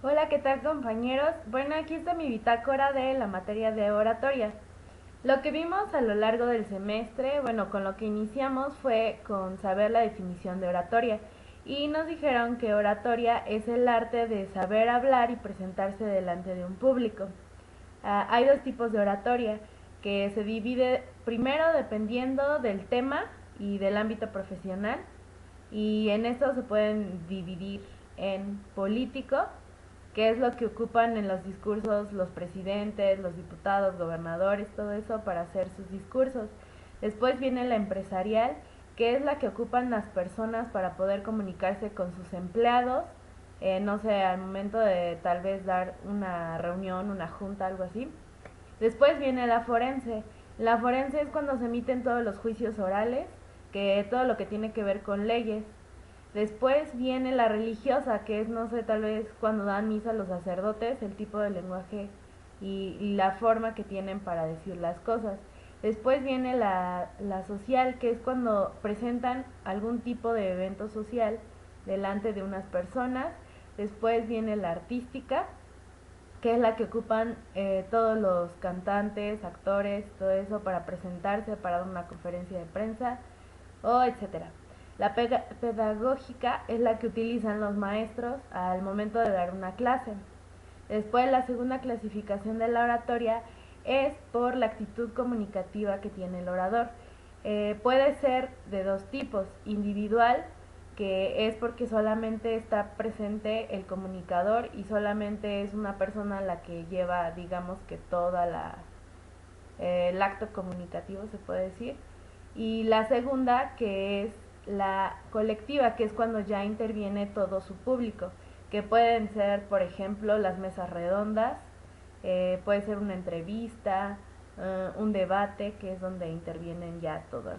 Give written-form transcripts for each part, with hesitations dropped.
Hola, ¿qué tal compañeros? Bueno, aquí está mi bitácora de la materia de oratoria. Lo que vimos a lo largo del semestre, bueno, con lo que iniciamos fue con saber la definición de oratoria y nos dijeron que oratoria es el arte de saber hablar y presentarse delante de un público. Hay dos tipos de oratoria que se divide primero dependiendo del tema y del ámbito profesional, y en esto se pueden dividir en político, que es lo que ocupan en los discursos los presidentes, los diputados, gobernadores, todo eso para hacer sus discursos. Después viene la empresarial, que es la que ocupan las personas para poder comunicarse con sus empleados, no sé, al momento de tal vez dar una reunión, una junta, algo así. Después viene la forense. La forense es cuando se emiten todos los juicios orales, que todo lo que tiene que ver con leyes. Después viene la religiosa, que es, no sé, tal vez cuando dan misa los sacerdotes, el tipo de lenguaje y la forma que tienen para decir las cosas. Después viene la social, que es cuando presentan algún tipo de evento social delante de unas personas. Después viene la artística, que es la que ocupan todos los cantantes, actores, todo eso para presentarse, para dar una conferencia de prensa o etcétera. La pedagógica es la que utilizan los maestros al momento de dar una clase. Después, la segunda clasificación de la oratoria es por la actitud comunicativa que tiene el orador. Puede ser de dos tipos: individual, que es porque solamente está presente el comunicador y solamente es una persona la que lleva, digamos que toda el acto comunicativo, se puede decir. Y la segunda, que es la colectiva, que es cuando ya interviene todo su público, que pueden ser, por ejemplo, las mesas redondas, puede ser una entrevista, un debate, que es donde intervienen ya todo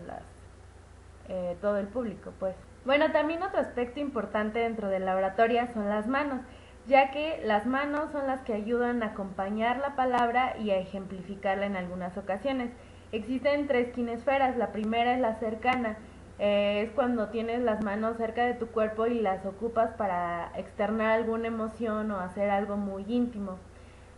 el público, pues. Bueno, también otro aspecto importante dentro de la oratoria son las manos, ya que las manos son las que ayudan a acompañar la palabra y a ejemplificarla en algunas ocasiones. Existen tres kinesferas. La primera es la cercana, es cuando tienes las manos cerca de tu cuerpo y las ocupas para externar alguna emoción o hacer algo muy íntimo.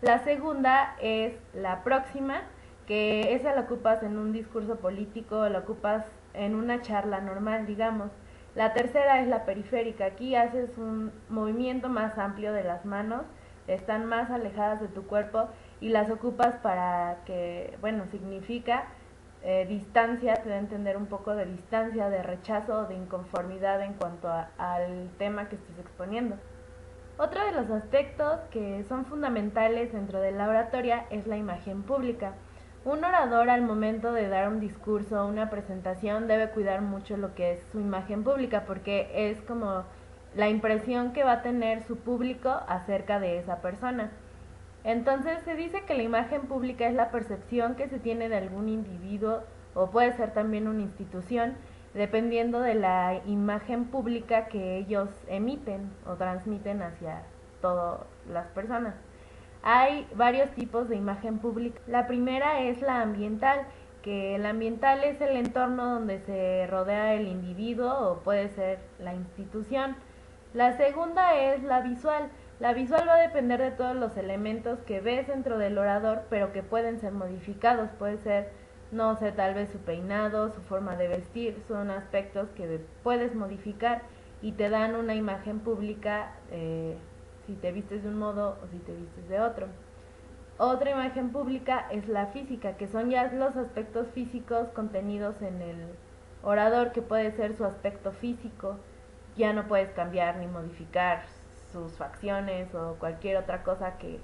La segunda es la próxima, que esa la ocupas en un discurso político, la ocupas en una charla normal, digamos. La tercera es la periférica. Aquí haces un movimiento más amplio de las manos, están más alejadas de tu cuerpo y las ocupas para que, bueno, significa distancia, te da a entender un poco de distancia, de rechazo o de inconformidad en cuanto al tema que estés exponiendo. Otro de los aspectos que son fundamentales dentro de la oratoria es la imagen pública. Un orador, al momento de dar un discurso o una presentación, debe cuidar mucho lo que es su imagen pública, porque es como la impresión que va a tener su público acerca de esa persona. Entonces se dice que la imagen pública es la percepción que se tiene de algún individuo, o puede ser también una institución, dependiendo de la imagen pública que ellos emiten o transmiten hacia todas las personas. Hay varios tipos de imagen pública. La primera es la ambiental, que el ambiental es el entorno donde se rodea el individuo o puede ser la institución. La segunda es la visual. La visual va a depender de todos los elementos que ves dentro del orador, pero que pueden ser modificados. Puede ser, no sé, tal vez su peinado, su forma de vestir. Son aspectos que puedes modificar y te dan una imagen pública, si te vistes de un modo o si te vistes de otro. Otra imagen pública es la física, que son ya los aspectos físicos contenidos en el orador, que puede ser su aspecto físico. Ya no puedes cambiar ni modificar sus facciones o cualquier otra cosa que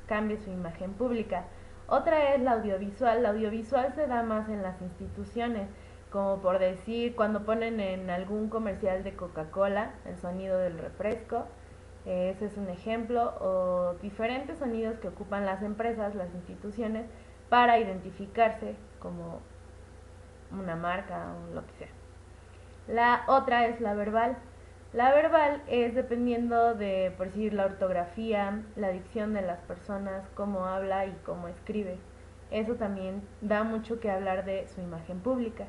cambie su imagen pública. Otra es la audiovisual. La audiovisual se da más en las instituciones, como por decir cuando ponen en algún comercial de Coca-Cola el sonido del refresco. Ese es un ejemplo, o diferentes sonidos que ocupan las empresas, las instituciones, para identificarse como una marca o lo que sea. La otra es la verbal. La verbal es dependiendo de, por decir, la ortografía, la dicción de las personas, cómo habla y cómo escribe. Eso también da mucho que hablar de su imagen pública.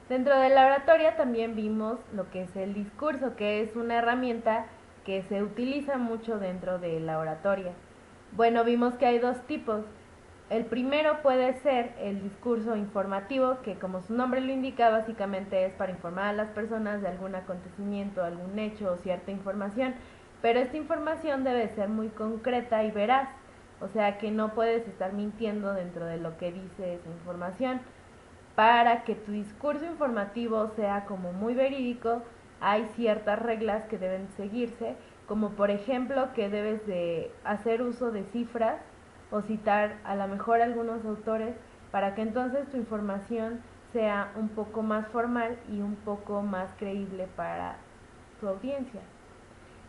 Dentro de la oratoria también vimos lo que es el discurso, que es una herramienta que se utiliza mucho dentro de la oratoria. Bueno, vimos que hay dos tipos. El primero puede ser el discurso informativo, que como su nombre lo indica, básicamente es para informar a las personas de algún acontecimiento, algún hecho o cierta información, pero esta información debe ser muy concreta y veraz, o sea que no puedes estar mintiendo dentro de lo que dice esa información. Para que tu discurso informativo sea como muy verídico, hay ciertas reglas que deben seguirse, como por ejemplo que debes de hacer uso de cifras o citar a lo mejor algunos autores para que entonces tu información sea un poco más formal y un poco más creíble para tu audiencia.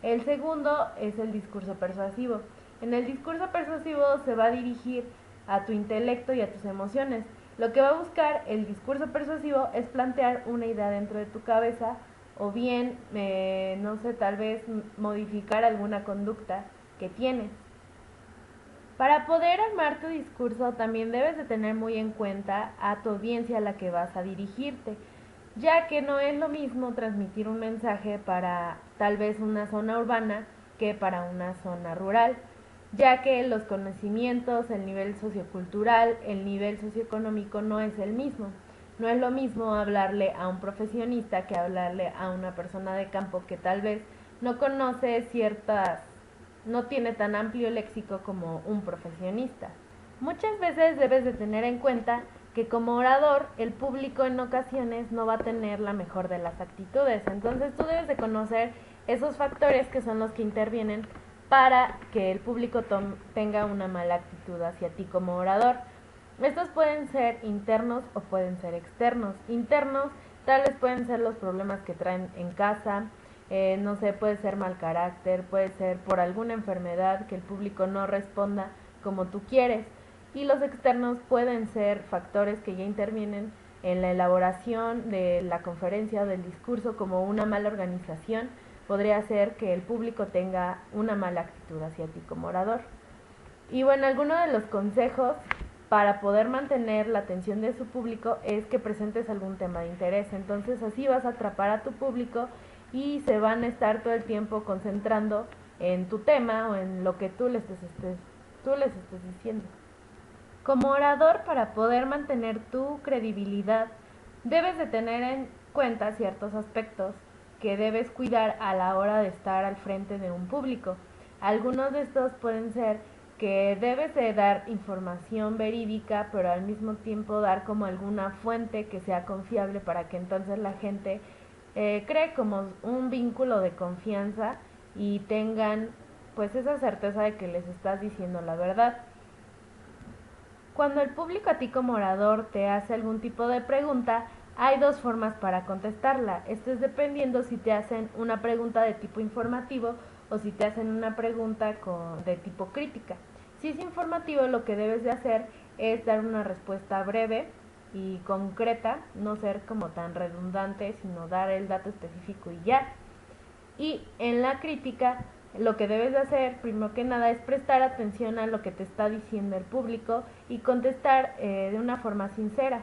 El segundo es el discurso persuasivo. En el discurso persuasivo se va a dirigir a tu intelecto y a tus emociones. Lo que va a buscar el discurso persuasivo es plantear una idea dentro de tu cabeza o bien, no sé, tal vez modificar alguna conducta que tienes. Para poder armar tu discurso también debes de tener muy en cuenta a tu audiencia a la que vas a dirigirte, ya que no es lo mismo transmitir un mensaje para tal vez una zona urbana que para una zona rural, ya que los conocimientos, el nivel sociocultural, el nivel socioeconómico no es el mismo. No es lo mismo hablarle a un profesionista que hablarle a una persona de campo que tal vez no conoce no tiene tan amplio léxico como un profesionista. Muchas veces debes de tener en cuenta que como orador el público en ocasiones no va a tener la mejor de las actitudes, entonces tú debes de conocer esos factores que son los que intervienen para que el público tenga una mala actitud hacia ti como orador. Estos pueden ser internos o pueden ser externos. Internos tal vez pueden ser los problemas que traen en casa, no sé, puede ser mal carácter, puede ser por alguna enfermedad que el público no responda como tú quieres. Y los externos pueden ser factores que ya intervienen en la elaboración de la conferencia o del discurso, como una mala organización. Podría ser que el público tenga una mala actitud hacia ti como orador. Y bueno, alguno de los consejos para poder mantener la atención de su público es que presentes algún tema de interés. Entonces así vas a atrapar a tu público y se van a estar todo el tiempo concentrando en tu tema o en lo que tú les estés diciendo. Como orador, para poder mantener tu credibilidad, debes de tener en cuenta ciertos aspectos que debes cuidar a la hora de estar al frente de un público. Algunos de estos pueden ser que debes de dar información verídica, pero al mismo tiempo dar como alguna fuente que sea confiable para que entonces la gente cree como un vínculo de confianza y tengan pues esa certeza de que les estás diciendo la verdad. Cuando el público a ti como orador te hace algún tipo de pregunta, hay dos formas para contestarla. Esto es dependiendo si te hacen una pregunta de tipo informativo o si te hacen una pregunta de tipo crítica. Si es informativo, lo que debes de hacer es dar una respuesta breve y concreta, no ser como tan redundante, sino dar el dato específico y ya. Y en la crítica, lo que debes de hacer, primero que nada, es prestar atención a lo que te está diciendo el público y contestar de una forma sincera.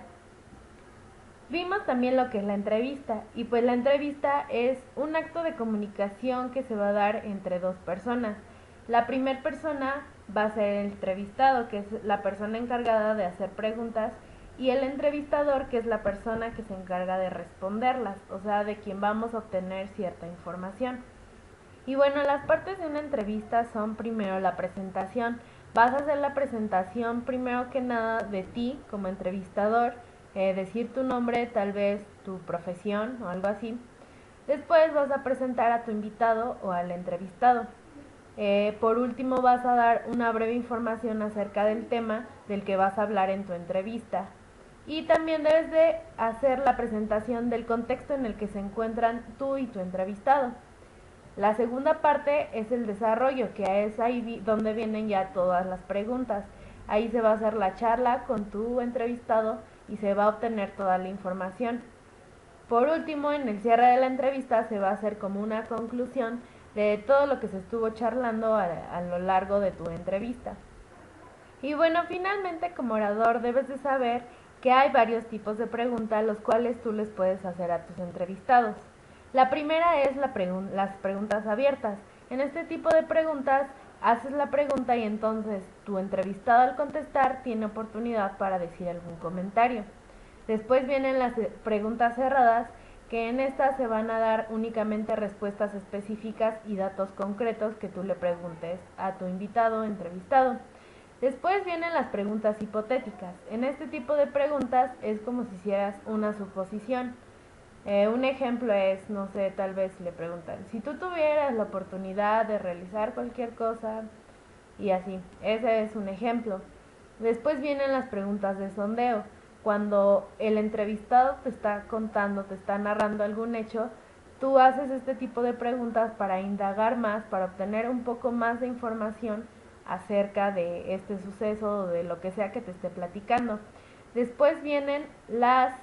Vimos también lo que es la entrevista, y pues la entrevista es un acto de comunicación que se va a dar entre dos personas. La primera persona va a ser el entrevistado, que es la persona encargada de hacer preguntas, y el entrevistador, que es la persona que se encarga de responderlas, o sea, de quien vamos a obtener cierta información. Y bueno, las partes de una entrevista son primero la presentación. Vas a hacer la presentación primero que nada de ti como entrevistador, decir tu nombre, tal vez tu profesión o algo así. Después vas a presentar a tu invitado o al entrevistado. Por último vas a dar una breve información acerca del tema del que vas a hablar en tu entrevista. Y también debes de hacer la presentación del contexto en el que se encuentran tú y tu entrevistado. La segunda parte es el desarrollo, que es ahí donde vienen ya todas las preguntas. Ahí se va a hacer la charla con tu entrevistado y se va a obtener toda la información. Por último, en el cierre de la entrevista se va a hacer como una conclusión de todo lo que se estuvo charlando a lo largo de tu entrevista. Y bueno, finalmente como orador debes de saber que hay varios tipos de preguntas los cuales tú les puedes hacer a tus entrevistados. La primera es las preguntas abiertas. En este tipo de preguntas haces la pregunta y entonces tu entrevistado al contestar tiene oportunidad para decir algún comentario. Después vienen las preguntas cerradas, que en estas se van a dar únicamente respuestas específicas y datos concretos que tú le preguntes a tu invitado o entrevistado. Después vienen las preguntas hipotéticas. En este tipo de preguntas es como si hicieras una suposición. Un ejemplo es, no sé, tal vez le preguntan, si tú tuvieras la oportunidad de realizar cualquier cosa y así, ese es un ejemplo. Después vienen las preguntas de sondeo. Cuando el entrevistado te está contando, te está narrando algún hecho, tú haces este tipo de preguntas para indagar más, para obtener un poco más de información acerca de este suceso o de lo que sea que te esté platicando. Después vienen las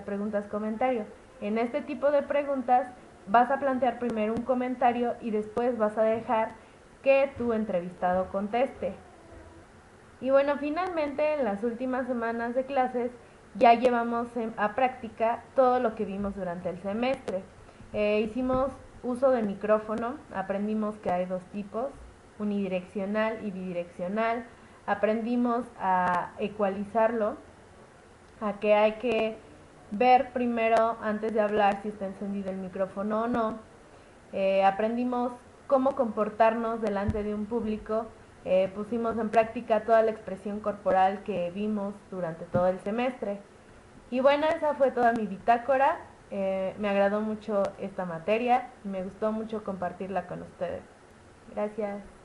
preguntas comentario. En este tipo de preguntas vas a plantear primero un comentario y después vas a dejar que tu entrevistado conteste. Y bueno, finalmente en las últimas semanas de clases ya llevamos a práctica todo lo que vimos durante el semestre. Hicimos uso de micrófono, aprendimos que hay dos tipos, unidireccional y bidireccional, aprendimos a ecualizarlo, a que hay que ver primero antes de hablar si está encendido el micrófono o no. Aprendimos cómo comportarnos delante de un público, pusimos en práctica toda la expresión corporal que vimos durante todo el semestre. Y bueno, esa fue toda mi bitácora. Me agradó mucho esta materia y me gustó mucho compartirla con ustedes. Gracias.